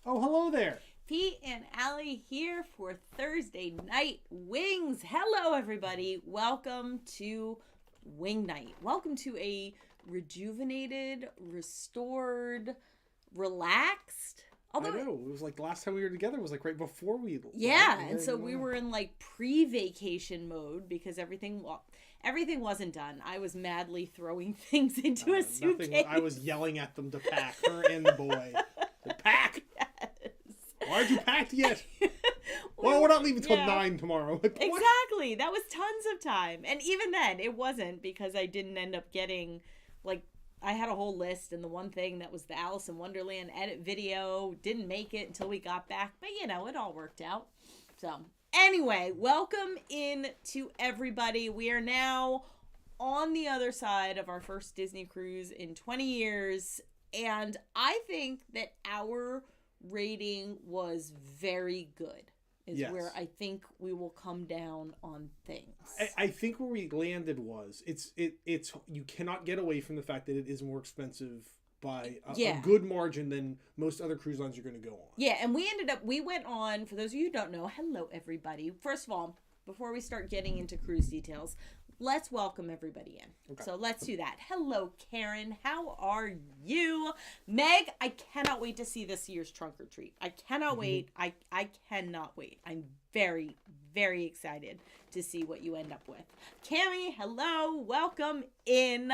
Oh, hello there. Pete and Allie here for Thursday Night Wings. Hello, everybody. Welcome to Wing Night. Welcome to a rejuvenated, restored, relaxed. Although I know, it was like the last time we were together was like right before we... Yeah, and so we were in like pre-vacation mode because everything wasn't done. I was madly throwing things into a suitcase. I was yelling at them to pack, her and the boy. Pack! Yes. Why aren't you packed yet? Well, we're not leaving till 9 tomorrow. Like, exactly. That was tons of time. And even then, it wasn't because I didn't end up getting, like, I had a whole list, and the one thing that was the Alice in Wonderland edit video didn't make it until we got back. But, you know, it all worked out. So, anyway, welcome in to everybody. We are now on the other side of our first Disney cruise in 20 years. And I think that our rating was very good. Is where I think we will come down on things. I think where we landed was it's you cannot get away from the fact that it is more expensive by a good margin than most other cruise lines you're going to go on. Yeah, and we went on, for those of you who don't know, hello everybody. First of all, before we start getting into cruise details, let's welcome everybody in. Okay. So let's do that. Hello, Karen. How are you? Meg, I cannot wait to see this year's trunk or treat. I cannot wait. I cannot wait. I'm very, very excited to see what you end up with. Cammie, hello. Welcome in.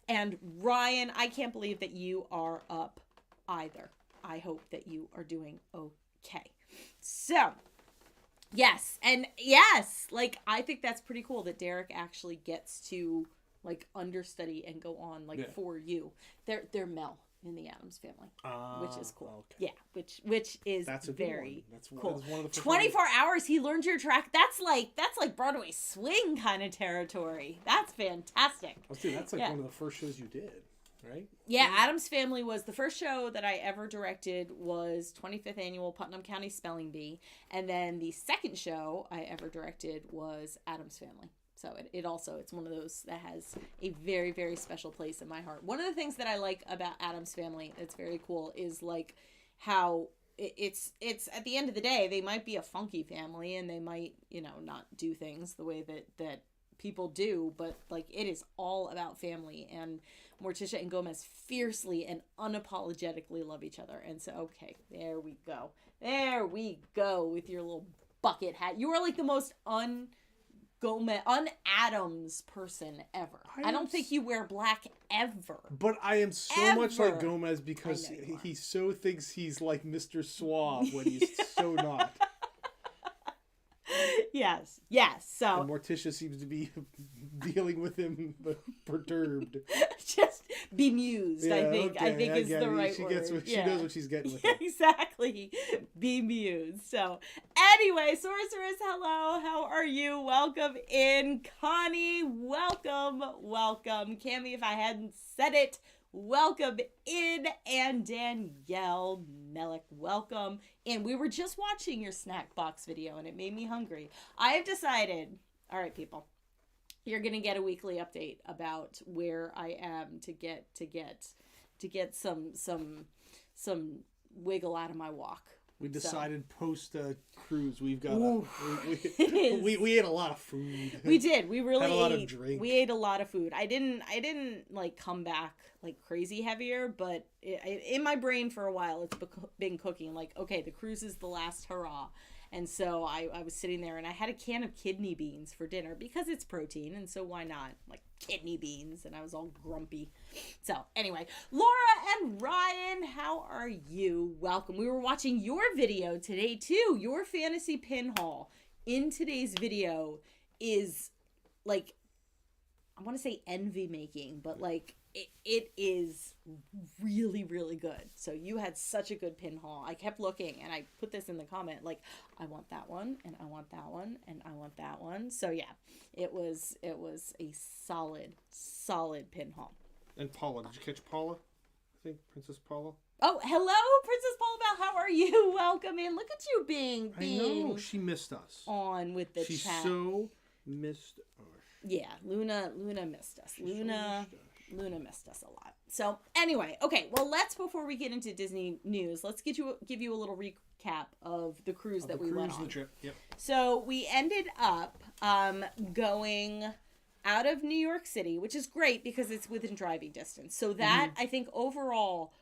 And Ryan, I can't believe that you are up either. I hope that you are doing okay. So... yes, and yes, like, I think that's pretty cool that Derek actually gets to, like, understudy and go on, like, for you. They're Mel in the Addams Family, which is cool. Okay. Yeah, which is very cool. That's one of the 24 hours he learned your track. That's like Broadway swing kind of territory. That's fantastic. Oh, dude, that's like one of the first shows you did. Right? Yeah, Addams Family was the first show that I ever directed was 25th Annual Putnam County Spelling Bee. And then the second show I ever directed was Addams Family. So it's one of those that has a very, very special place in my heart. One of the things that I like about Addams Family that's very cool is like how it's at the end of the day, they might be a funky family and they might, you know, not do things the way that people do, but like it is all about family, and Morticia and Gomez fiercely and unapologetically love each other. And so, okay, there we go with your little bucket hat. You are like the most un-Adams person ever. I don't think you wear black ever. But I am so much like Gomez because he so thinks he's like Mr. Suave when he's so not. Yes. So and Morticia seems to be dealing with him perturbed. Just bemused, I think. Okay, I think is the right word. She knows what she's getting with him. Exactly. Bemused. So anyway, Sorceress, hello. How are you? Welcome in. Connie, welcome. Cammie, if I hadn't said it, welcome in. And Danielle Melick, welcome in. We were just watching your snack box video and it made me hungry. I have decided, all right, people, you're going to get a weekly update about where I am to get some wiggle out of my walk. We decided post cruise we've got we ate a lot of food. We did. We really had a lot of drink. We ate a lot of food. I didn't like come back like crazy heavier, but in my brain for a while it's been cooking like, okay, the cruise is the last hurrah. And so I was sitting there and I had a can of kidney beans for dinner because it's protein, and so why not? Like kidney beans, and I was all grumpy. So anyway, Laura and Ryan, how are you? Welcome. We were watching your video today too. Your fantasy pin haul in today's video is like, I want to say envy making, but like it is really, really good. So you had such a good pin haul. I kept looking and I put this in the comment, like, I want that one and I want that one and I want that one. So yeah, it was a solid pin haul. And Paula, did you catch Paula? I think Princess Paula. Oh, hello, Princess Paula Bell. How are you? Welcome in. Look at you being I know, she missed us. On with the she chat. She so missed us. Yeah, Luna missed us. Luna missed us a lot. So anyway, okay. Well, before we get into Disney news, let's give you a little recap of the cruise that we went on. The trip. Yep. So we ended up going out of New York City, which is great because it's within driving distance. So that I think overall,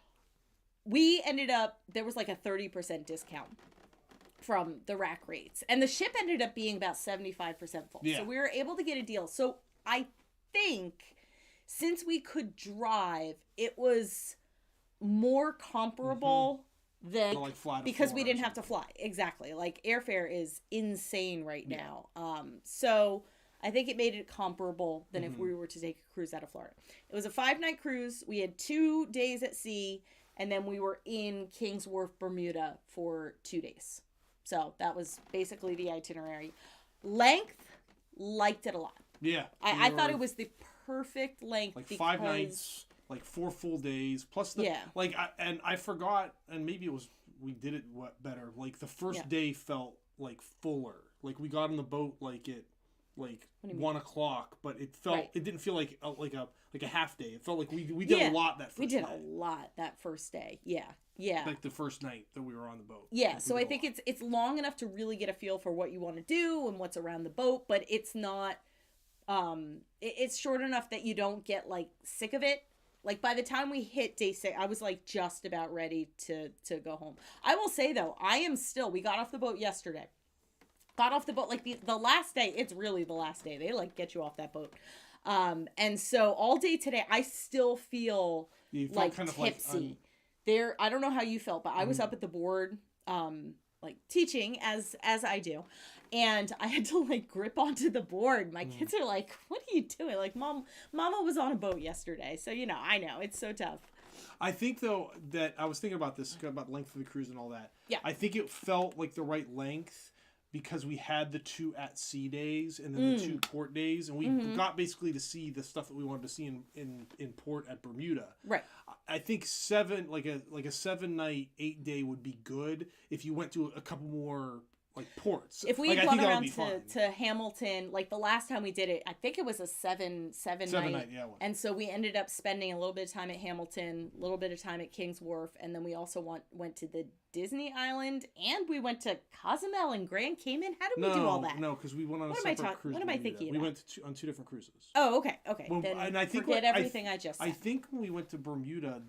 we ended up there was like a 30% discount from the rack rates, and the ship ended up being about 75% full. Yeah. So we were able to get a deal. So I think since we could drive, it was more comparable than like because we didn't have to fly. Exactly. Like airfare is insane right now. So I think it made it comparable than if we were to take a cruise out of Florida. It was a 5-night cruise. We had 2 days at sea, and then we were in Kings Wharf, Bermuda for 2 days. So that was basically the itinerary. Length, liked it a lot. Yeah. I thought it was the perfect length. Like 5 nights, like 4 full days, plus the like. I forgot, and maybe it was we did it better. Like the first day felt like fuller. Like we got on the boat like 1 o'clock, but it felt it didn't feel like a half day. It felt like we did a lot that first day. We did a lot that first day. Yeah. Yeah. Like the first night that we were on the boat. Yeah, so I think it's long enough to really get a feel for what you want to do and what's around the boat, but it's not it's short enough that you don't get like sick of it. Like by the time we hit day 6, I was like just about ready to go home. I will say though, we got off the boat yesterday. Got off the boat like the last day. It's really the last day. They like get you off that boat. And so all day today I still feel like kind tipsy. There, I don't know how you felt, but I was up at the board, like teaching as I do, and I had to like grip onto the board. My kids are like, "What are you doing?" Like, Mama was on a boat yesterday, so I know it's so tough. I think though that I was thinking about this about length of the cruise and all that. Yeah, I think it felt like the right length because we had the 2 at sea days and then the 2 port days, and we got basically to see the stuff that we wanted to see in port at Bermuda. Right. I think 7 like a 7-night 8-day would be good if you went to a couple more like ports. If we had gone around to Hamilton, like the last time we did it, I think it was a 7 night. Yeah. And so we ended up spending a little bit of time at Hamilton, a little bit of time at Kings Wharf, and then we also went to the Disney Island, and we went to Cozumel and Grand Cayman. How did we do all that? No, because we went on a separate cruise. What am I thinking about? We went on 2 different cruises. Oh, okay. Well, then and I think forget everything I just said. I think when we went to Bermuda,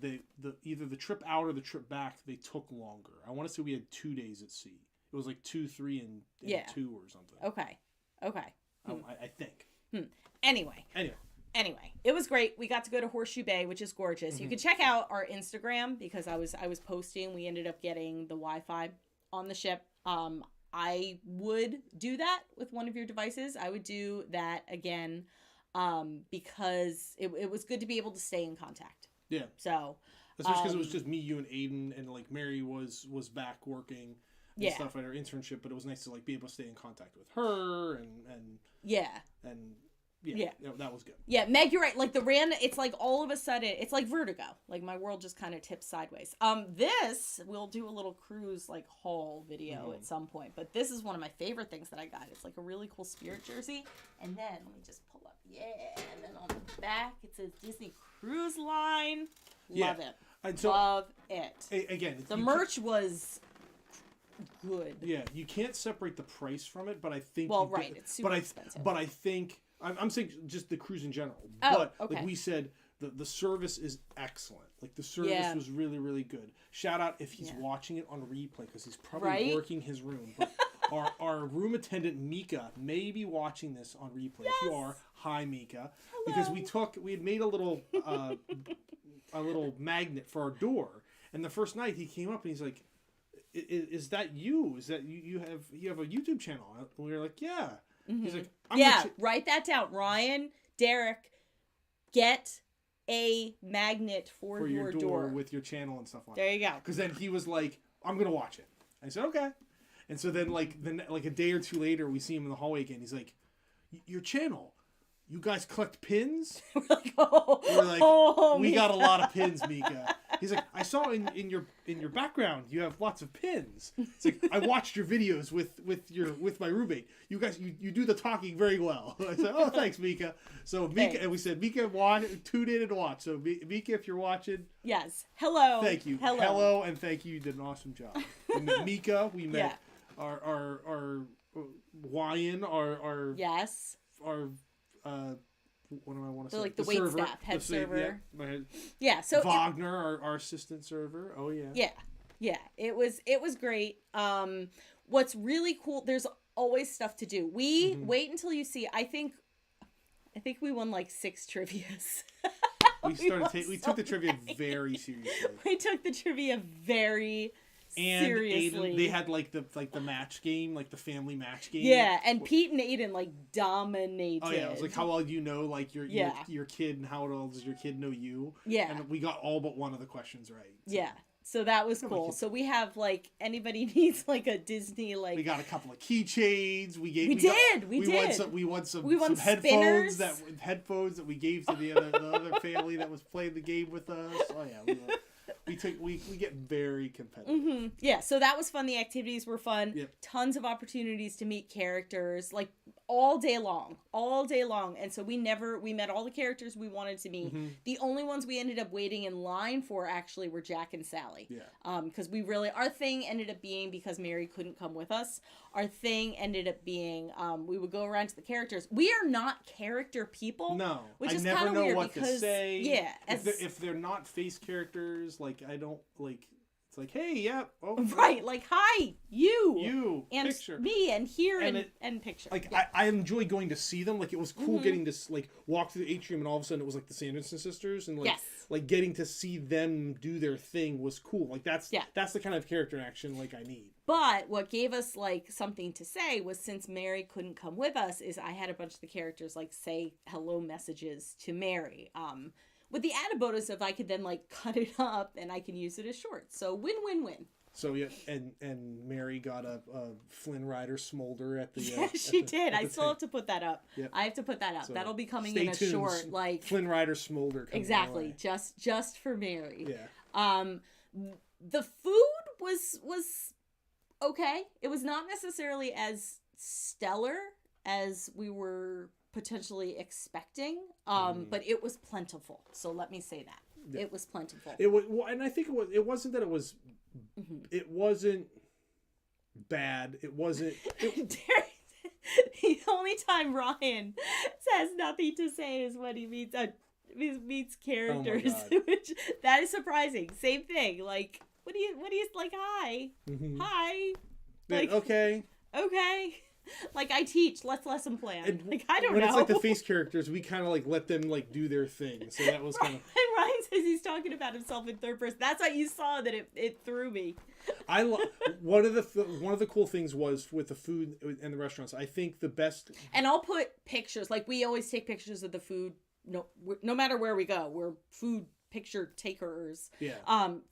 either the trip out or the trip back, they took longer. I want to say we had 2 days at sea. It was like 2, 3, and 2 or something. Okay. I think. Anyway, it was great. We got to go to Horseshoe Bay, which is gorgeous. You can check out our Instagram because I was posting. We ended up getting the Wi-Fi on the ship. I would do that with one of your devices. I would do that again because it was good to be able to stay in contact. Yeah. So. Especially because it was just me, you, and Aiden, and like Mary was back working. And stuff at her internship, but it was nice to like be able to stay in contact with her and that was good. Yeah, Meg, you're right. Like it's like all of a sudden it's like vertigo. Like my world just kind of tips sideways. This we'll do a little cruise like haul video at some point, but this is one of my favorite things that I got. It's like a really cool Spirit jersey, and then let me just pull up. And then on the back it says Disney Cruise Line. Love it. And so, love it. Again, the merch was good. Yeah, you can't separate the price from it, but I think it's super expensive. But I think I'm saying just the cruise in general. Okay. Like we said, the service is excellent. Like the service was really, really good. Shout out if he's watching it on replay because he's probably working his room. But our room attendant Mika may be watching this on replay. If you are, hi Mika. Hello. Because we had made a little magnet for our door, and the first night he came up and he's like, Is that you? Is that you have a YouTube channel? And we were like, yeah. He's like, write that down. Ryan, Derek, get a magnet for your door with your channel and stuff on it. There you go. Because then he was like, I'm going to watch it. I said, okay. And so then like a day or two later, we see him in the hallway again. He's like, your channel, you guys collect pins? We're like, we got a lot of pins, Mika. He's like, I saw in your background you have lots of pins. It's like, I watched your videos with my roommate. You guys, you do the talking very well. I said, oh, thanks, Mika. So Mika, and we said, Mika, tune in and watch. So Mika, if you're watching, yes, hello, thank you, hello, and thank you. You did an awesome job. We met Mika. We met our Wyan, our yes, our what do I want to say? Like the wait server, staff, head server. Yeah. So Wagner, our assistant server. Oh yeah. Yeah. It was great. What's really cool? There's always stuff to do. We wait until you see. I think we won like 6 trivias. We took the trivia very seriously. We took the trivia very seriously. Aiden, they had like the match game, like the family match game. Yeah, and Pete and Aiden like dominated. Oh yeah, it was like how well you know like your kid, and how well does your kid know you? Yeah, and we got all but one of the questions right. So. Yeah. So that was cool. So we have like anybody needs like a Disney like. We got a couple of keychains. We did. We won some headphones that we gave to the other family that was playing the game with us. Oh yeah. We get very competitive. Mm-hmm. Yeah, so that was fun. The activities were fun. Yep. Tons of opportunities to meet characters, like all day long. And so we met all the characters we wanted to meet. Mm-hmm. The only ones we ended up waiting in line for actually were Jack and Sally. Yeah. Because our thing ended up being, because Mary couldn't come with us, our thing ended up being we would go around to the characters. We are not character people. No. Which I is never know weird what because, to say. Yeah. If they're not face characters, like I don't like. It's like, hey, yeah, oh, right, like hi, you, and picture. Me, and here, and picture. Like I enjoy going to see them. Like it was cool getting to like walk through the atrium, and all of a sudden it was like the Sanderson sisters, and like getting to see them do their thing was cool. Like that's the kind of character action like I need. But what gave us like something to say was, since Mary couldn't come with us, is I had a bunch of the characters like say hello messages to Mary. With the added bonus if I could then like cut it up and I can use it as shorts. So win-win-win. So yeah, and Mary got a Flynn Rider smolder at the. She did. I still have to put that up. Yep. I have to put that up. So that'll be coming in a short, like Flynn Rider smolder. Exactly, just for Mary. Yeah. The food was okay. It was not necessarily as stellar as we were potentially expecting, but it was plentiful. So let me say that. Yeah. It was plentiful. It was, and I think it wasn't that it was. It wasn't bad. It wasn't. The only time Ryan has nothing to say is when he meets characters, which that is surprising. Same thing. Like, what do you like? Hi, hi. Like, okay. Like I teach, let's lesson plan. And like I don't know. When it's like the face characters, we kind of like let them like do their thing. So that was kind of. And Ryan says he's talking about himself in third person. That's why you saw that it threw me. One of the cool things was with the food and the restaurants. I think the best. And I'll put pictures. Like we always take pictures of the food. No matter where we go, we're food picture takers. Yeah.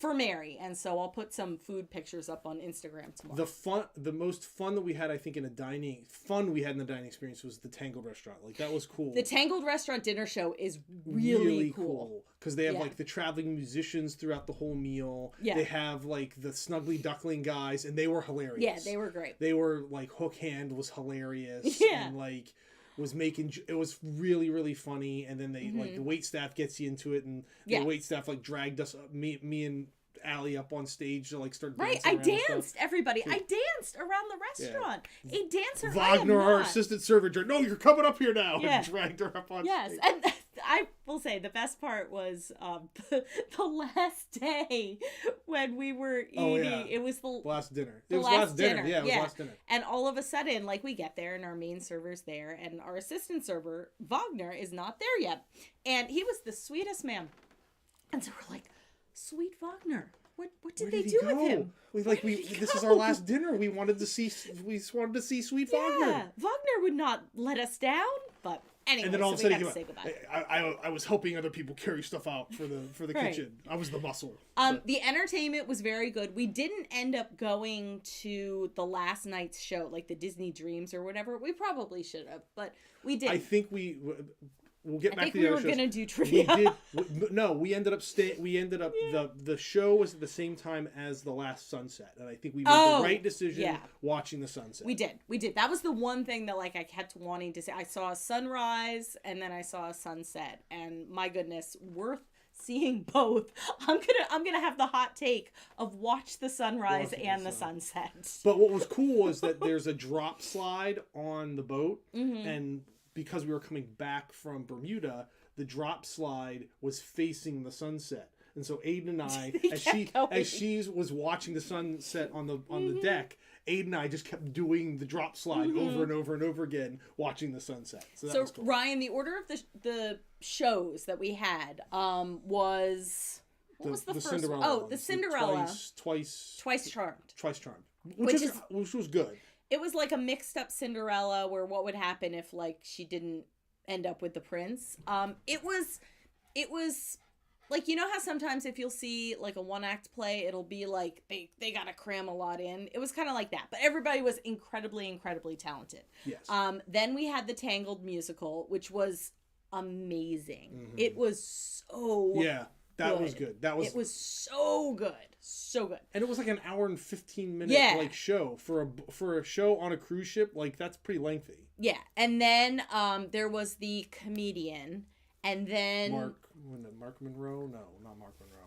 For Mary, and so I'll put some food pictures up on Instagram tomorrow. The most fun that we had, I think, in the dining experience was the Tangled restaurant. Like that was cool. The Tangled restaurant dinner show is really cool because they have like the traveling musicians throughout the whole meal. Yeah. They have like the Snuggly Duckling guys, and they were hilarious. Yeah, they were great. They were like Hook Hand was hilarious. Yeah. And like. It was really, really funny, and then they like the wait staff gets you into it, and the wait staff like dragged us me and Allie up on stage to like start dancing. I danced, everybody. I danced around the restaurant. Yeah. A dancer. Wagner, our assistant server, no, you're coming up here now. Yeah. And dragged her up on Yes, stage. and I will say the best part was the last day when we were eating. Oh, yeah. It was the last dinner. It was last dinner. Yeah, it was last dinner. And all of a sudden, like we get there and our main server's there, and our assistant server Wagner is not there yet, and he was the sweetest man. And so we're like, sweet Wagner. What did they do with him? This is our last dinner. We wanted to see sweet Wagner. Yeah, Wagner would not let us down, but anyway, and then all of a sudden, we had to say goodbye. I was helping other people carry stuff out for the kitchen. I was the muscle. The entertainment was very good. We didn't end up going to the last night's show, like the Disney Dreams or whatever. We probably should have, but we did. I think we'll get back to the we other were shows. Gonna do trivia. We ended up the show was at the same time as The Last Sunset, and I think we made the right decision watching the sunset. We did. That was the one thing that like I kept wanting to say. I saw a sunrise and then I saw a sunset, and my goodness, worth seeing both. I'm gonna have the hot take of watch the sunrise and the sunset. But what was cool was that there's a drop slide on the boat, and because we were coming back from Bermuda, the drop slide was facing the sunset. And so Aiden and I, as she was watching the sunset on the deck, Aiden and I just kept doing the drop slide over and over and over again, watching the sunset. So that was cool. Ryan, the order of the shows that we had was what was the first Cinderella one? Oh, ones. the Cinderella. Twice Charmed. Which was good. It was like a mixed up Cinderella where what would happen if like she didn't end up with the prince. It was like, you know how sometimes if you'll see like a one act play, it'll be like they gotta cram a lot in. It was kind of like that, but everybody was incredibly talented. Yes. Then we had the Tangled musical, which was amazing. It was so that was good. It was so good. And it was like an hour and 15-minute like show for a show on a cruise ship. Like that's pretty lengthy. Yeah, and then there was the comedian, and then Mark Monroe? No, not Mark Monroe.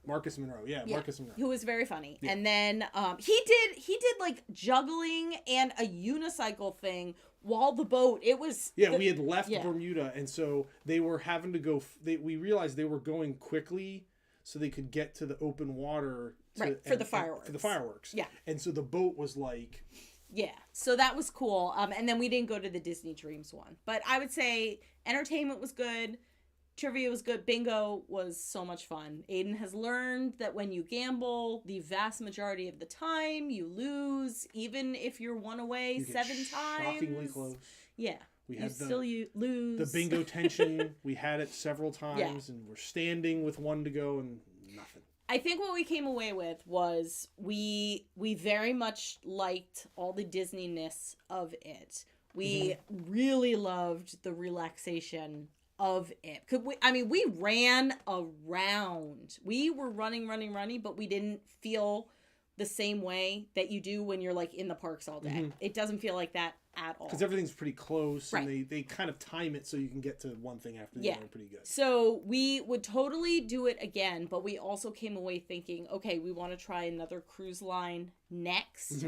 Marcus Monroe. Yeah, Marcus Monroe. Who was very funny. Yeah. And then he did like juggling and a unicycle thing while the boat. It was we had left Bermuda, and so they were having to go. We realized they were going quickly so they could get to the open water for the fireworks. Yeah, and so the boat was like. Yeah, so that was cool. And then we didn't go to the Disney Dreams one, but I would say entertainment was good. Trivia was good. Bingo was so much fun. Aiden has learned that when you gamble, the vast majority of the time you lose, even if you're one away you 7 times. Shockingly close. Yeah. You lose. The bingo tension. We had it several times, and we're standing with one to go and nothing. I think what we came away with was we very much liked all the Disney-ness of it. We really loved the relaxation of it. We ran around. We were running, but we didn't feel the same way that you do when you're like in the parks all day. It doesn't feel like that at all. Because everything's pretty close, and they kind of time it so you can get to one thing after the other pretty good. So we would totally do it again, but we also came away thinking, okay, we want to try another cruise line next.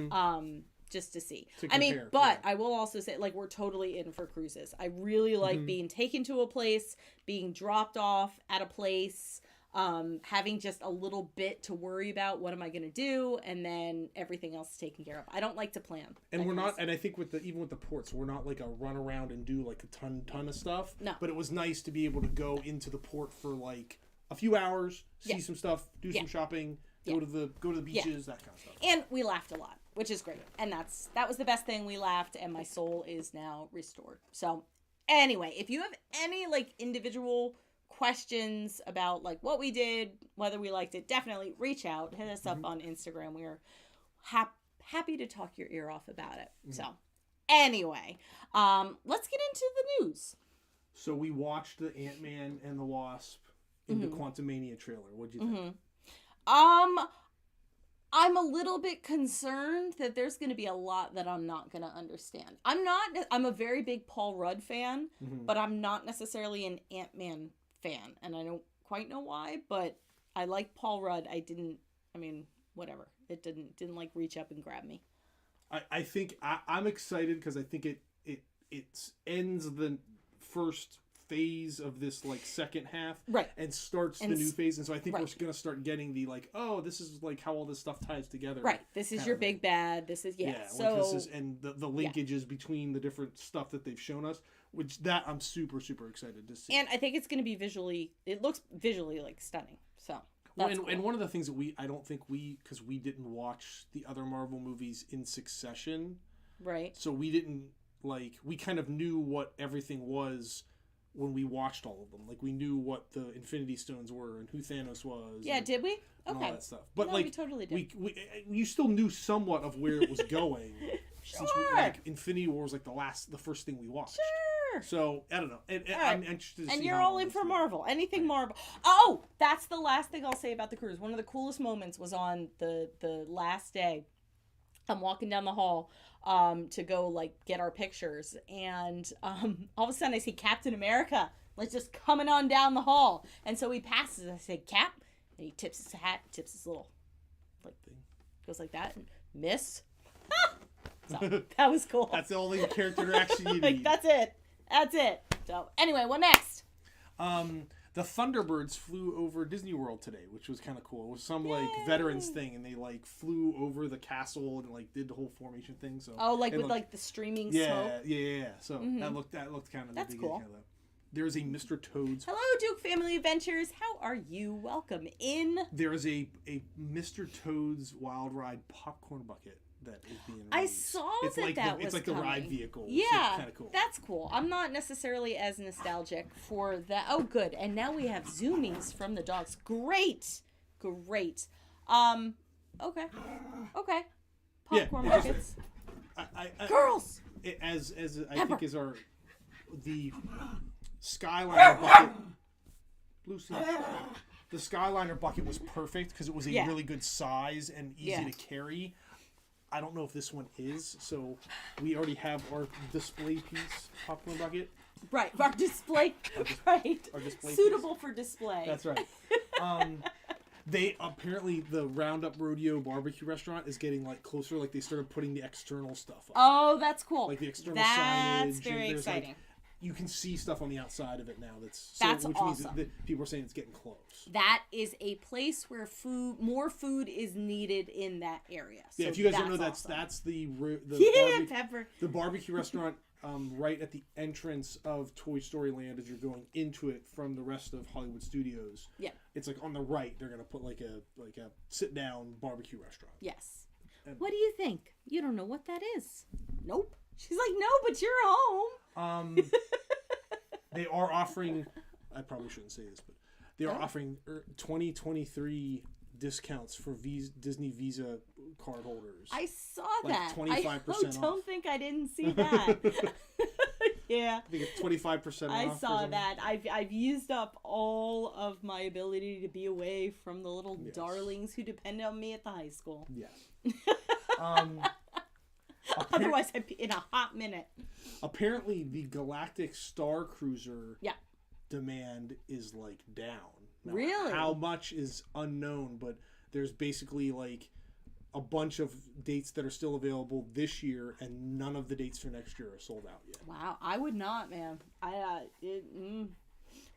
Just to see. I will also say, like, we're totally in for cruises. I really like being taken to a place, being dropped off at a place, having just a little bit to worry about. What am I going to do? And then everything else is taken care of. I don't like to plan. And we're not, and I think even with the ports, we're not like a run around and do like a ton of stuff. No. But it was nice to be able to go into the port for like a few hours, see some stuff, do some shopping, go to the beaches, that kind of stuff. And we laughed a lot, which is great. And that was the best thing. We laughed, and my soul is now restored. So anyway, if you have any like individual questions about like what we did, whether we liked it, definitely reach out, hit us up on Instagram. We're happy to talk your ear off about it. So anyway, let's get into the news. So we watched the Ant-Man and the Wasp in the Quantumania trailer. What'd you think? I'm a little bit concerned that there's going to be a lot that I'm not going to understand. I'm a very big Paul Rudd fan, but I'm not necessarily an Ant-Man fan, and I don't quite know why, but I like Paul Rudd. Whatever. It didn't like reach up and grab me. I think I'm excited because I think it ends the first phase of this like second half and starts the new phase, and so I think we're gonna start getting the like, oh, this is like how all this stuff ties together. This is your big bad. This is so this is, and the linkages between the different stuff that they've shown us, which that I'm super excited to see. And I think it's gonna be it looks visually like stunning. So cool. And one of the things that because we didn't watch the other Marvel movies in succession, right? So we didn't we kind of knew what everything was when we watched all of them. Like, we knew what the Infinity Stones were and who Thanos was. Yeah, did we? And all that stuff. But, we totally did. You still knew somewhat of where it was going. Sure. Since Infinity War was, the first thing we watched. Sure. So I don't know. Right. I'm interested to see. And you're all in for Marvel. Anything Marvel. Oh, that's the last thing I'll say about the cruise. One of the coolest moments was on the last day. I'm walking down the hall to go like get our pictures, and all of a sudden I see Captain America like just coming on down the hall, and so he passes. I say, Cap, and he tips his hat, tips his little like thing, goes like that, and miss. So that was cool. That's the only character interaction you need. Like, that's it. So anyway, what next? The Thunderbirds flew over Disney World today, which was kind of cool. It was some like veterans thing, and they like flew over the castle and like did the whole formation thing. So with like the streaming smoke. Yeah. So that looked kind of that's cool. There's a Mr. Toad's. Hello, Duke Family Adventures. How are you? Welcome in. There is a Mr. Toad's Wild Ride popcorn bucket that is being released. I saw it's that like that was It's like coming. the ride vehicle. Yeah, kind of cool. That's cool. I'm not necessarily as nostalgic for that. Oh, good. And now we have zoomies from the dogs. Great. Okay. Popcorn buckets. Girls. As I think is the Skyliner bucket. Lucy. The Skyliner bucket was perfect because it was a really good size and easy to carry. I don't know if this one is, so we already have our display piece popcorn bucket. Right, our display suitable for display. That's right. They apparently the Roundup Rodeo barbecue restaurant is getting like closer. Like they started putting the external stuff up. Oh, that's cool. Like the external signage. That's very exciting. Like, you can see stuff on the outside of it now. Which awesome. means that people are saying it's getting close. That is a place where more food is needed in that area. So yeah, if you guys don't know, awesome. that's the Pepper. The barbecue restaurant right at the entrance of Toy Story Land as you're going into it from the rest of Hollywood Studios. Yeah, it's like on the right. They're gonna put like a sit down barbecue restaurant. Yes. And what do you think? You don't know what that is? Nope. She's like, no, but you're home. They are offering. I probably shouldn't say this, but they are offering 2023 discounts for Disney Visa card holders. I saw like that. 25% off. Don't think I didn't see that. Yeah. I think it's 25% off. I saw that. I've used up all of my ability to be away from the little darlings who depend on me at the high school. Yes. Otherwise, I'd be in a hot minute. Apparently, the Galactic Star Cruiser demand is like down. Now, really? How much is unknown, but there's basically like a bunch of dates that are still available this year, and none of the dates for next year are sold out yet. Wow, I would not, man.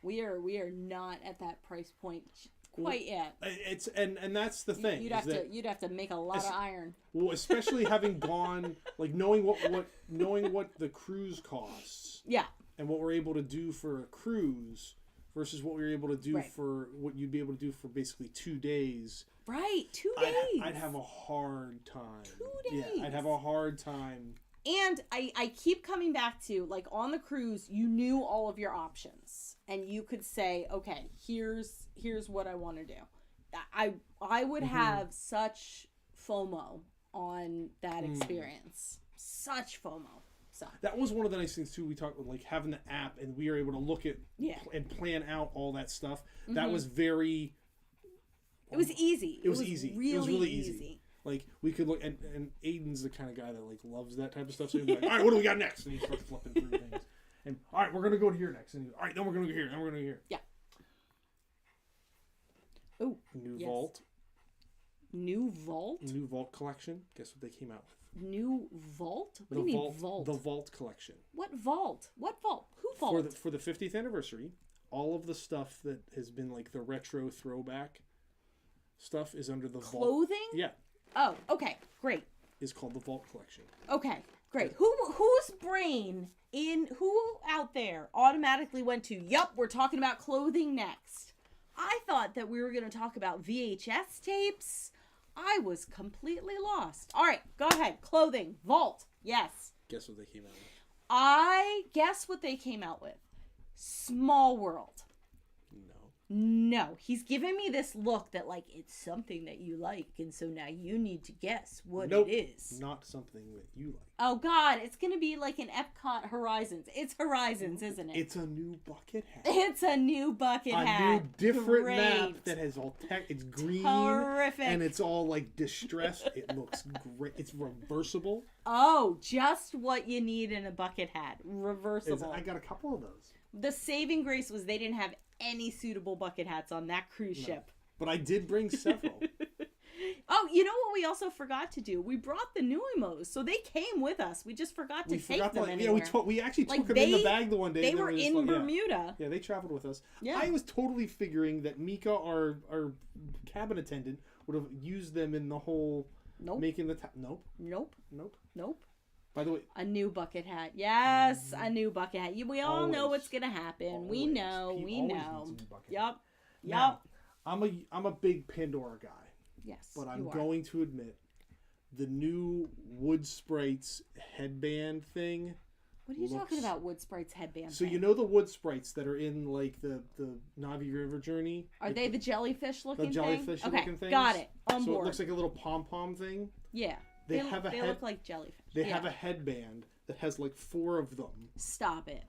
We are not at that price point quite yet. It's and that's the thing. You'd have to make a lot of iron. Well, especially having gone like knowing what the cruise costs. Yeah. And what we're able to do for a cruise versus what we were able to do for what you'd be able to do for basically 2 days. Right, 2 days. I'd have a hard time. 2 days. Yeah, I'd have a hard time. And I keep coming back to, like, on the cruise, you knew all of your options. And you could say, okay, here's what I want to do. I would have such FOMO on that experience. Such FOMO. So. That was one of the nice things, too. We talked about, like, having the app, and we were able to look at and plan out all that stuff. That was very... It was easy. It was easy. Really it was really easy. Like, we could look... And Aiden's the kind of guy that, like, loves that type of stuff. So he'd be like, all right, what do we got next? And he starts flipping through things. And, all right, we're going to go to here next. And all right, then we're going to go here. Then we're going to go here. Yeah. Oh, New Vault. New Vault? New Vault collection. Guess what they came out with? New Vault? What do you mean Vault? The Vault collection. What Vault? What Vault? Who Vault? For the 50th anniversary, all of the stuff that has been like the retro throwback stuff is under the Vault. Clothing? Yeah. Oh, okay. Great. Is called the Vault collection. Okay, great. Whose brain who out there automatically went to, yup, we're talking about clothing next? I thought that we were going to talk about VHS tapes. I was completely lost. All right, go ahead. Clothing. Vault. Yes. Guess what they came out with? I guess what they came out with. Small World. No. No, he's giving me this look that like it's something that you like, and so now you need to guess what it is. Not something that you like. Oh God, it's gonna be like an Epcot Horizons. It's Horizons, isn't it? It's a new bucket hat. It's a new bucket hat. A new different map that has all tech. It's green. Terrific. And it's all like distressed. It looks great. It's reversible. Oh, just what you need in a bucket hat. Reversible. I got a couple of those. The saving grace was they didn't have any suitable bucket hats on that cruise ship. But I did bring several. Oh, you know what we also forgot to do? We brought the Nuimos, so they came with us. We just forgot to take them anywhere. Yeah, we actually took them in the bag the one day. They were in Bermuda. Yeah, they traveled with us. Yeah. I was totally figuring that Mika, our cabin attendant, would have used them in the whole making the... Nope. By the way... A new bucket hat. Yes, a new bucket hat. We all know what's going to happen. Always. We know. Yup. Now, I'm a big Pandora guy. Yes, but I'm going to admit, the new Wood Sprites headband thing. What are you talking about, Wood Sprites headband thing? You know the Wood Sprites that are in like the Navi River Journey? Are they the jellyfish looking thing? The jellyfish looking thing? Got it. On board. So it looks like a little pom-pom thing? Yeah. They look like jellyfish. They have a headband that has like 4 of them. Stop it.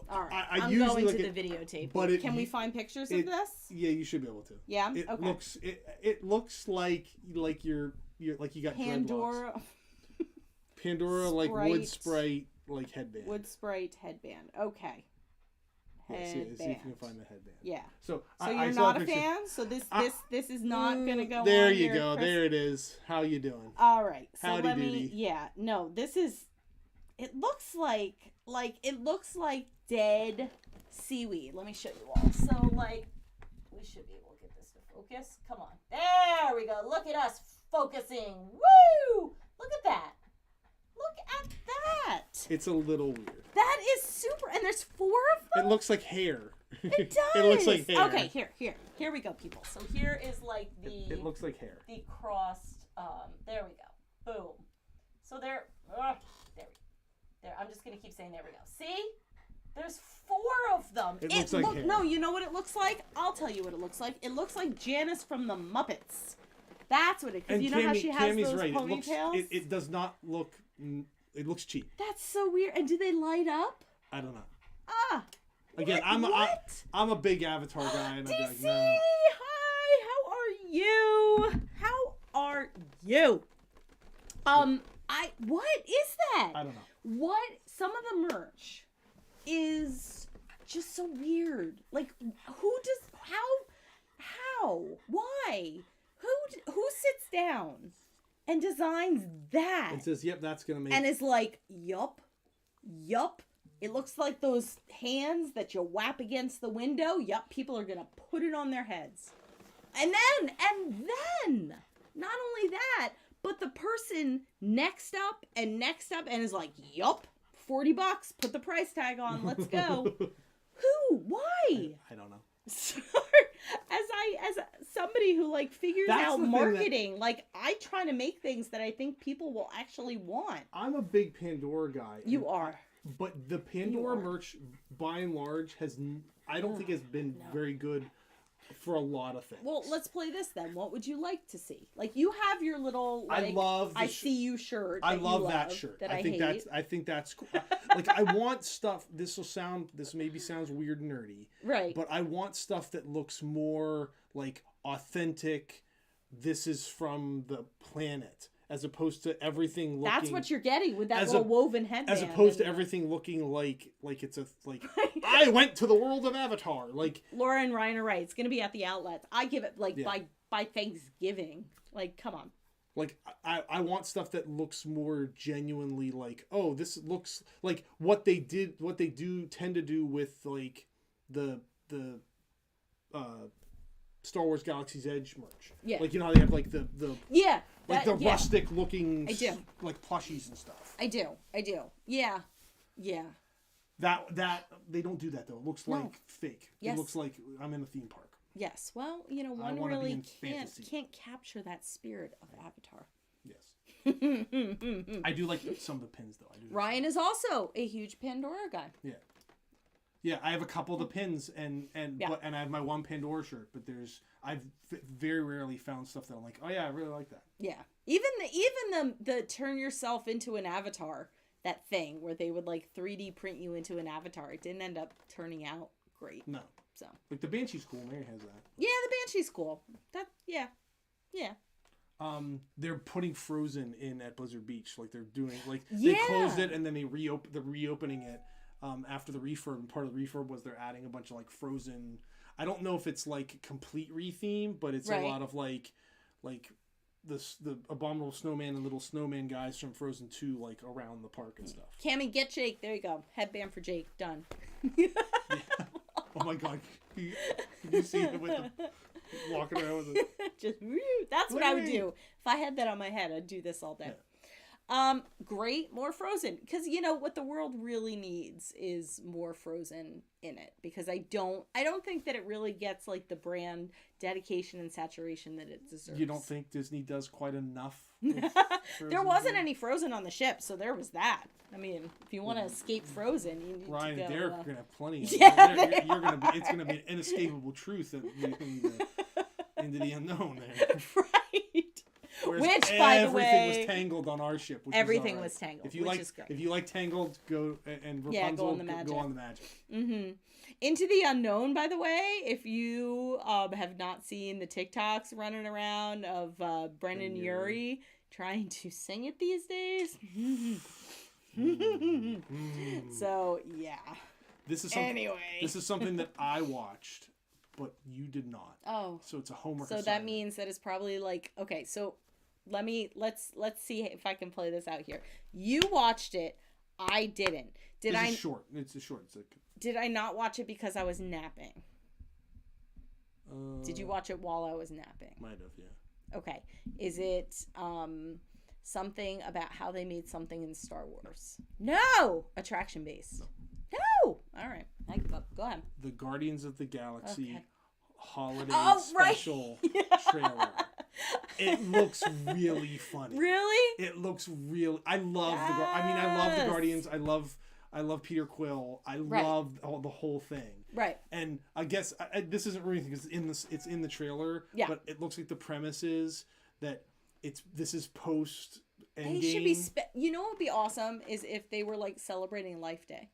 All right. I'm going to the videotape. But can we find pictures of this? Yeah, you should be able to. Yeah. It looks like you got Pandora. Dreadlocks. Pandora like Wood Sprite like headband. Wood Sprite headband. Okay. Headband. See if you can find the headband. Yeah. So you're not a fan. So this is not gonna go. There you go. There it is. How you doing? All right. So Howdy doody. Yeah. No. This is. It looks like dead seaweed. Let me show you all. So we should be able to get this to focus. Come on. There we go. Look at us focusing. Woo! Look at that. Look at that. It's a little weird. That is super. And there's 4 of them? It looks like hair. It does. It looks like hair. Okay, here we go, people. So here is like the... It looks like hair. The crossed, there we go. Boom. So there I'm just going to keep saying there we go. See? There's 4 of them. It looks like hair. No, you know what it looks like? I'll tell you what it looks like. It looks like Janice from the Muppets. That's what it... Because you know how she has those ponytails? It does not look... It looks cheap. That's so weird. And do they light up? I don't know. Ah. Again, I'm a big Avatar guy. And DC, I'm like, no. Hi, how are you? How are you? What is that? I don't know. What? Some of the merch is just so weird. Like, how, why? Who sits down and designs that? And says, yep, that's going to make... And is like, yup. It looks like those hands that you whap against the window. Yup, people are going to put it on their heads. And then, not only that, but the person next up and is like, yup, $40, put the price tag on, let's go. Who? Why? I don't know. Sorry, as somebody who figures out marketing, I try to make things that I think people will actually want. I'm a big Pandora guy. You are. But the Pandora merch, by and large, I don't think has been very good for a lot of things. Well, let's play this then. What would you like to see? You have your little I see you shirt. I love that shirt. I think that's cool. I want stuff. This maybe sounds weird and nerdy. Right. But I want stuff that looks more authentic. This is from the planet. As opposed to everything looking... That's what you're getting with that little woven headband. As opposed to everything looking like it's a... I went to the world of Avatar. Laura and Ryan are right. It's going to be at the outlets. I give it, by Thanksgiving. Come on. I want stuff that looks more genuinely this looks like what they do tend to do with, the Star Wars Galaxy's Edge merch. Yeah. How they have, the... Yeah. Rustic looking plushies and stuff. I do. Yeah. That they don't do that though. It looks fake. Yes. It looks like I'm in a theme park. Yes. Well, one really can't capture that spirit of Avatar. Yes. I do like some of the pins though. Ryan is also a huge Pandora guy. Yeah. Yeah, I have a couple of the pins, and I have my one Pandora shirt, but I've very rarely found stuff that I'm like, oh yeah, I really like that. Yeah, even the turn yourself into an avatar, that thing where they would like 3D print you into an avatar. It didn't end up turning out great. No. So like the Banshee's cool. Mary has that. Yeah, the Banshee's cool. Yeah. They're putting Frozen in at Blizzard Beach. Like they're doing they closed it and then they're reopening it. After the refurb, and part of the refurb was they're adding a bunch of like Frozen. I don't know if it's like complete retheme, but it's a lot of like the Abominable Snowman and Little Snowman guys from Frozen 2 like around the park and stuff. Cammy, get Jake. There you go. Headband for Jake. Done. Yeah. Oh my god. Can you see him with the walking around with it? Just that's what I would do. If I had that on my head, I'd do this all day. Yeah. Great, more Frozen, because you know what the world really needs is more Frozen in it, because I don't think that it really gets like the brand dedication and saturation that it deserves. You don't think Disney does quite enough? There wasn't any Frozen on the ship, so there was that. I mean, if you want to escape Frozen, you need Ryan to go. and Derek are gonna have plenty. Of it's gonna be an inescapable truth into the unknown there. Right. Whereas which, by the way, everything was tangled on our ship. Everything was tangled. If you like Tangled, go and Rapunzel, go on the Magic. Go on the Magic. Mm-hmm. Into the Unknown, by the way, if you have not seen the TikToks running around of Brennan Urie trying to sing it these days. So, yeah. This is something that I watched, but you did not. Oh. So it's a homework assignment. That means that it's probably like, okay, so let's see if I can play this out here. You watched it. I didn't. It's short. Did I not watch it because I was napping? Did you watch it while I was napping? Might have, yeah. Okay. Is it something about how they made something in Star Wars? No! Attraction based. No! All right. Go ahead. The Guardians of the Galaxy holiday special trailer. It looks really funny. Really? It looks real. I love I love the Guardians. I love Peter Quill. I love the whole thing. Right. And I guess this isn't really because it's in the trailer. Yeah. But it looks like the premise is that this is post Endgame. They should be. You know what would be awesome is if they were like celebrating Life Day.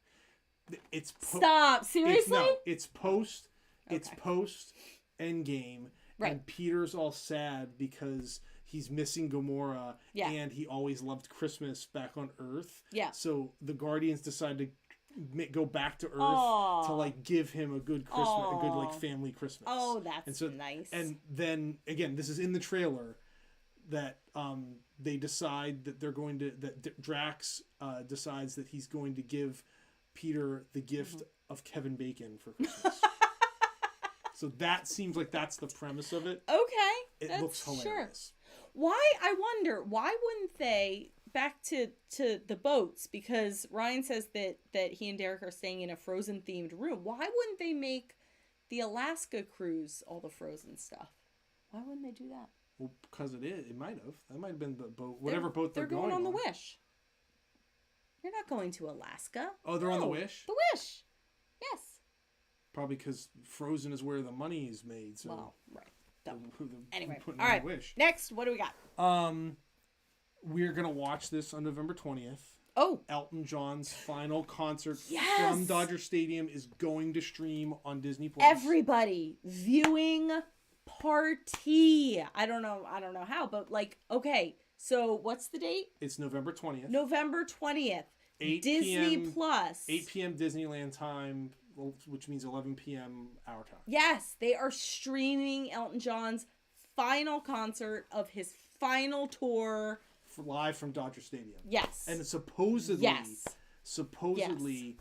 Stop. Seriously? It's post. Okay. It's post Endgame. Right. And Peter's all sad because he's missing Gamora. Yeah. And he always loved Christmas back on Earth. Yeah. So the Guardians decide to go back to Earth to like give him a good Christmas, a good like family Christmas. Oh, that's nice. And then again, this is in the trailer that they decide that Drax decides that he's going to give Peter the gift of Kevin Bacon for Christmas. So that seems like that's the premise of it. Okay. It looks hilarious. Why, I wonder, why wouldn't they, back to the boats, because Ryan says that he and Derek are staying in a Frozen themed room. Why wouldn't they make the Alaska cruise all the Frozen stuff? Why wouldn't they do that? Well, because it might have. That might have been the boat, whatever boat they're going on. The Wish. You're not going to Alaska. Oh, they're on the Wish? The Wish. Yes. Probably because Frozen is where the money is made. So. Well, right. Anyway, all right. Wish. Next, what do we got? We're gonna watch this on November 20th. Oh, Elton John's final concert from Dodger Stadium is going to stream on Disney Plus. Everybody, viewing party. I don't know how, but like, okay. So what's the date? It's November 20th. November 20th. 8 Disney PM, Plus. 8 p.m. Disneyland time, which means 11 p.m. our time. Yes, they are streaming Elton John's final concert of his final tour. Live from Dodger Stadium. Yes. And supposedly,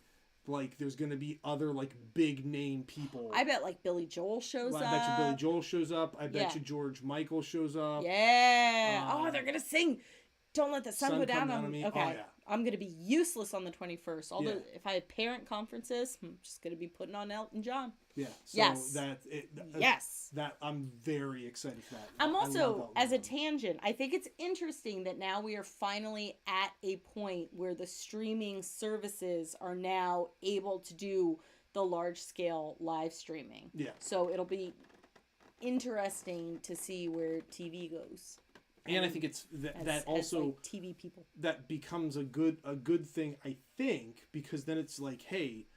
like, there's going to be other, like, big name people. I bet, like, Billy Joel shows up. I bet you Billy Joel shows up. I bet you George Michael shows up. Yeah. They're going to sing Don't Let the Sun Go Down on Me. Okay. Oh, yeah. I'm going to be useless on the 21st. Although, if I have parent conferences, I'm just going to be putting on Elton John. Yeah. So yes. That I'm very excited for that. I'm also, as a tangent, I think it's interesting that now we are finally at a point where the streaming services are now able to do the large scale live streaming. Yeah. So it'll be interesting to see where TV goes. And I think it's that also like TV people, that becomes a good thing, I think, because then it's like, hey,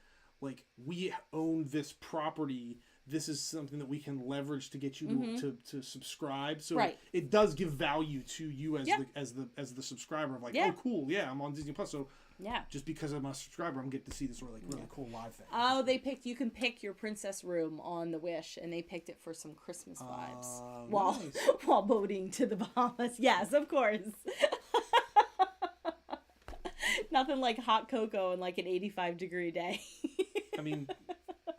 like, we own this property. This is something that we can leverage to get you to subscribe. So it does give value to you as the subscriber of like, oh, cool, yeah, I'm on Disney Plus. So just because I'm a subscriber, I'm getting to see this sort of like really cool live thing. Oh, you can pick your princess room on the Wish, and they picked it for some Christmas vibes while boating to the Bahamas. Yes, of course. Nothing like hot cocoa and like an 85-degree day. I mean,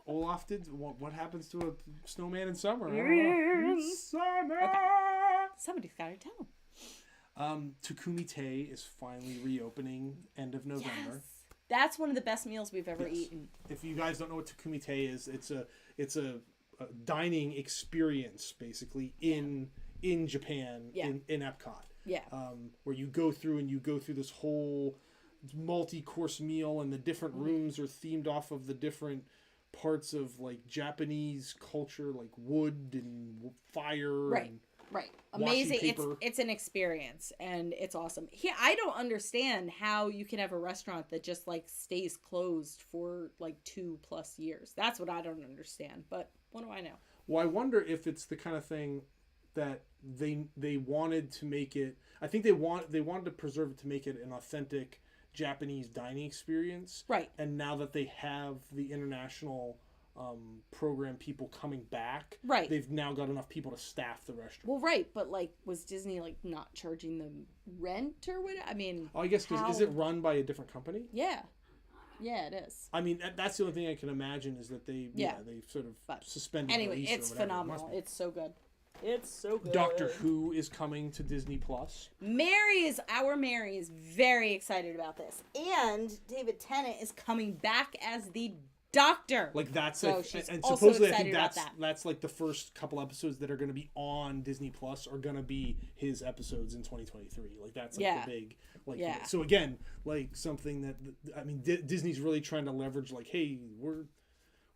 Olaf did. What happens to a snowman in summer? Summer. Okay. Somebody's got to tell him. Takumi Te is finally reopening end of November. Yes. That's one of the best meals we've ever eaten. If you guys don't know what Takumi Te is, it's a dining experience basically in Japan in Epcot. Yeah. Where you go through this whole multi-course meal, and the different rooms are themed off of the different parts of like Japanese culture, like wood and fire. Right. Amazing. It's an experience, and it's awesome. I don't understand how you can have a restaurant that just like stays closed for like 2+ years. That's what I don't understand. But what do I know? Well, I wonder if it's the kind of thing that they wanted to make it. I think they wanted to preserve it to make it an authentic Japanese dining experience. Right. And now that they have the international program people coming back, right, they've now got enough people to staff the restaurant. Well, right, but like, was Disney like not charging them rent or what? I mean, I guess is it run by a different company? Yeah, it is. I mean, that's the only thing I can imagine is that they sort of suspended. Anyway, it's phenomenal. It's so good. It's so good. Doctor Who is coming to Disney Plus. Mary is very excited about this, and David Tennant is coming back as the Doctor. Like that's so and supposedly I think that's like the first couple episodes that are going to be on Disney Plus are going to be his episodes in 2023. Like that's like the big So again, like something that I mean Disney's really trying to leverage. Like, hey,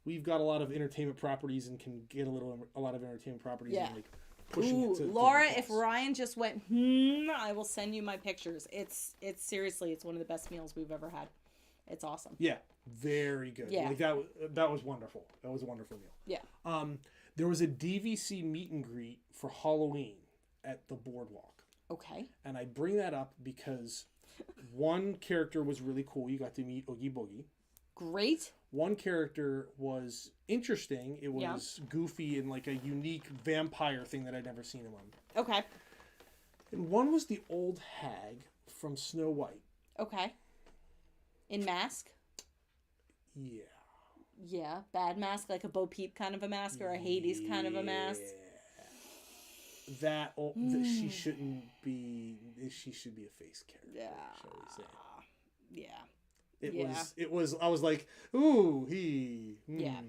we've got a lot of entertainment properties and can get a lot of entertainment properties and like pushing it to Laura, if Ryan just went, I will send you my pictures. It's seriously, it's one of the best meals we've ever had. It's awesome. Yeah, very good. Yeah, like that was wonderful. That was a wonderful meal. Yeah. There was a DVC meet and greet for Halloween at the Boardwalk. Okay. And I bring that up because one character was really cool. You got to meet Oogie Boogie. Great. One character was interesting. It was goofy and like a unique vampire thing that I'd never seen him on. Okay. And one was the old hag from Snow White. Okay. In mask? Yeah. Yeah. Bad mask, like a Bo Peep kind of a mask or a Hades kind of a mask? That she shouldn't be. She should be a face character. Yeah. Shall we say? Yeah. It was. I was like, ooh, Yeah.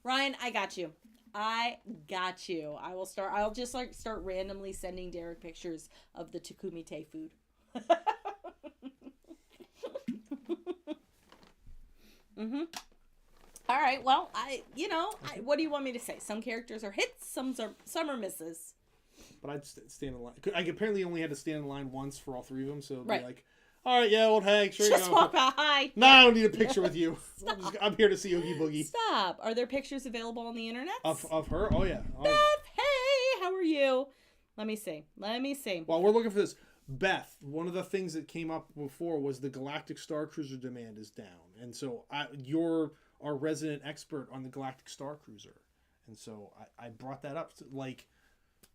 Ryan, I got you. I'll just like start randomly sending Derek pictures of the Takumi Te food. All right. Well, what do you want me to say? Some characters are hits, some are misses. But I'd stand in line. I apparently only had to stand in line once for all three of them, so it'd be like, all right, old hag, sure just you go. Walk by. Hi. No, I don't need a picture with you. I'm here to see Oogie Boogie. Stop. Are there pictures available on the internet? Of her? Oh, yeah. Beth, hey, how are you? Let me see. While we're looking for this, Beth, one of the things that came up before was the Galactic Star Cruiser demand is down. And so you're our resident expert on the Galactic Star Cruiser. And so I brought that up.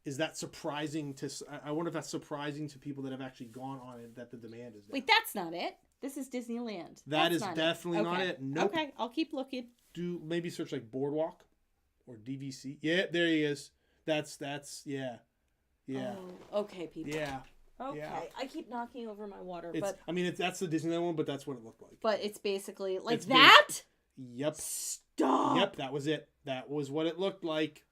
Is that surprising I wonder if that's surprising to people that have actually gone on it that the demand is down. Wait, that's not it. This is Disneyland. That is definitely not it. Nope. Okay, I'll keep looking. Do maybe search like Boardwalk or DVC. Yeah, there he is. That's yeah. Yeah. Oh, okay, people. Yeah. Okay. Yeah. I keep knocking over my water, that's the Disneyland one, but that's what it looked like. But it's basically like that? Yep. Stop. Yep, that was it. That was what it looked like.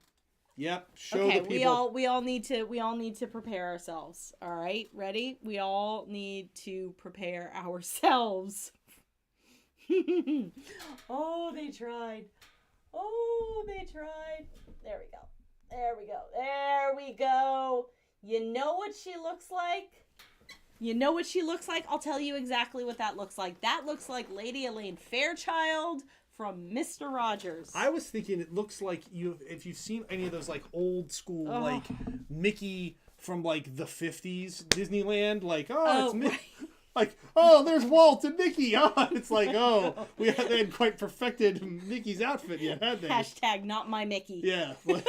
Yep. Show the people. we all need to prepare ourselves. All right? Ready? We all need to prepare ourselves. Oh, they tried. Oh, they tried. There we go. There we go. There we go. You know what she looks like? You know what she looks like? I'll tell you exactly what that looks like. That looks like Lady Elaine Fairchild from Mr. Rogers. I was thinking it looks like if you've seen any of those like old school like Mickey from like the 50s Disneyland, like it's Mickey. Right. Like, there's Walt and Mickey. It's like, they hadn't quite perfected Mickey's outfit yet, had they? Hashtag not my Mickey. Yeah. Like,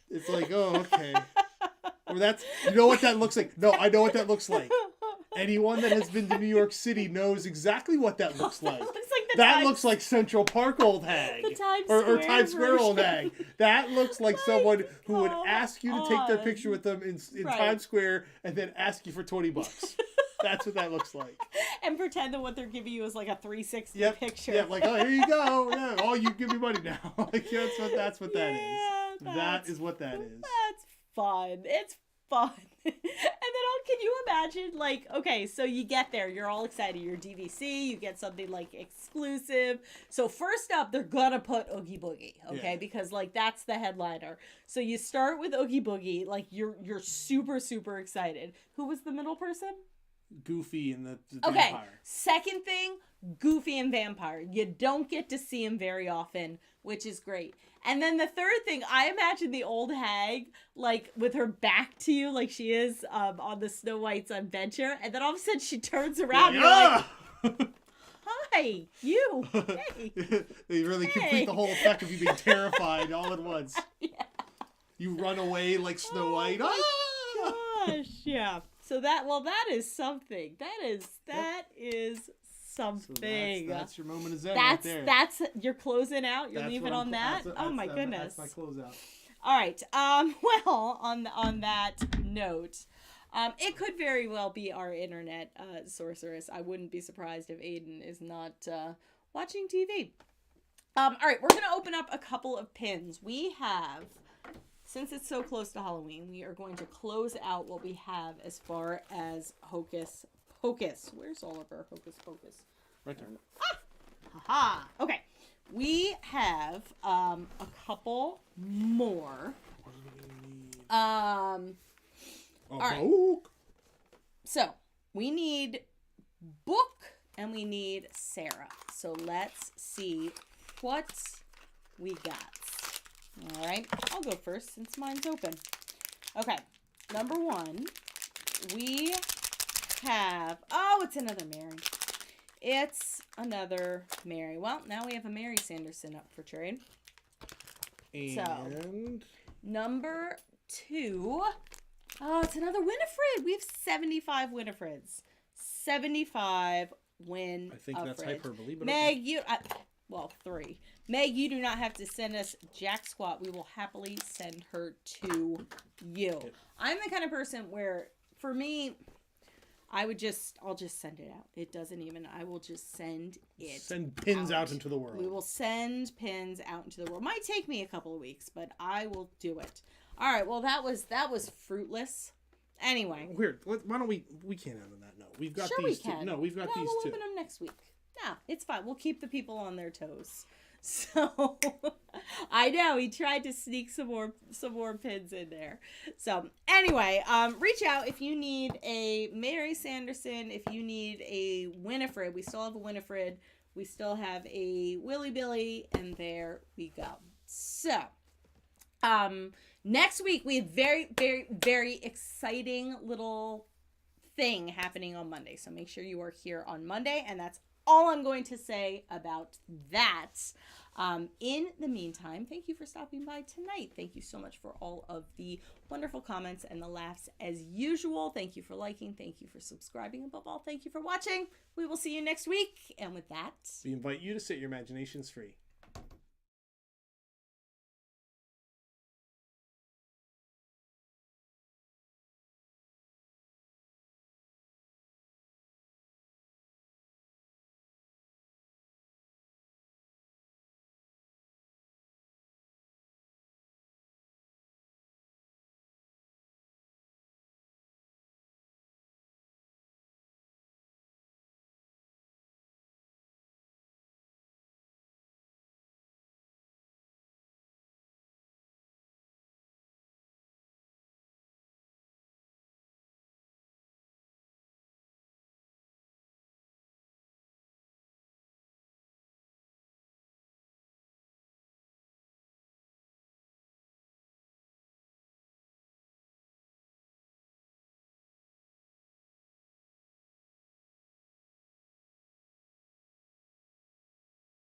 it's like, okay. Or you know what that looks like? No, I know what that looks like. Anyone that has been to New York City knows exactly what that looks like. Looks like Central Park old hag. Or Times Square old hag. That looks like someone who would ask you to take their picture with them in Times Square and then ask you for $20. That's what that looks like. And pretend that what they're giving you is like a 360 picture. Yeah, like, here you go. Yeah, you give me money now. Like, that's what that is. That is what that is. That's fun. It's fun. And then can you imagine, like, okay, so you get there, you're all excited, you're DVC, you get something like exclusive. So first up, they're gonna put Oogie Boogie, okay, because like that's the headliner. So you start with Oogie Boogie, like you're super super excited. Who was the middle person? Goofy and the vampire. Second thing, Goofy and vampire. You don't get to see him very often, which is great. And then the third thing, I imagine the old hag, like, with her back to you, like she is on the Snow White's adventure, and then all of a sudden she turns around and you're like, hi, you, hey. They really complete the whole effect of you being terrified all at once. Yeah. You run away like Snow White. Gosh, yeah. So that is something. That is something. So that's your moment of zen right there. You're closing out. You're leaving on that. Oh my goodness. That's my closeout. All right. Well, on that note, it could very well be our internet sorceress. I wouldn't be surprised if Aiden is not watching TV. All right, we're gonna open up a couple of pins. We have. Since it's so close to Halloween, we are going to close out what we have as far as Hocus Pocus. Where's all of our Hocus Pocus? Right there. Haha. Okay. We have a couple more. All right. So, we need Book and we need Sarah. So, let's see what we got. All right, I'll go first since mine's open. Okay, number one, we have, it's another Mary. It's another Mary. Well, now we have a Mary Sanderson up for trade. And? So, number two, it's another Winifred. We have 75 Winifreds. 75 Winifred. I think that's hyperbole, but Meg, okay. 3. Meg, you do not have to send us jack squat. We will happily send her to you. Yep. I'm the kind of person where, for me, I'll just send it out. It doesn't even, I will just send it Send pins out into the world. We will send pins out into the world. Might take me a couple of weeks, but I will do it. All right, well, that was fruitless. Anyway. Weird. Why don't we can't end on that note. We've got these two. No, we've got these we'll two. We'll open them next week. Yeah, it's fine. We'll keep the people on their toes. So, I know he tried to sneak some more pins in there. So, anyway, reach out if you need a Mary Sanderson, if you need a Winifred. We still have a Winifred. We still have a Willy Billy, and there we go. So, next week we have very, very, very exciting little thing happening on Monday. So make sure you are here on Monday, and that's all I'm going to say about that. In the meantime, thank you for stopping by tonight. Thank you so much for all of the wonderful comments and the laughs as usual. Thank you for liking. Thank you for subscribing. Above all, thank you for watching. We will see you next week. And with that, we invite you to set your imaginations free.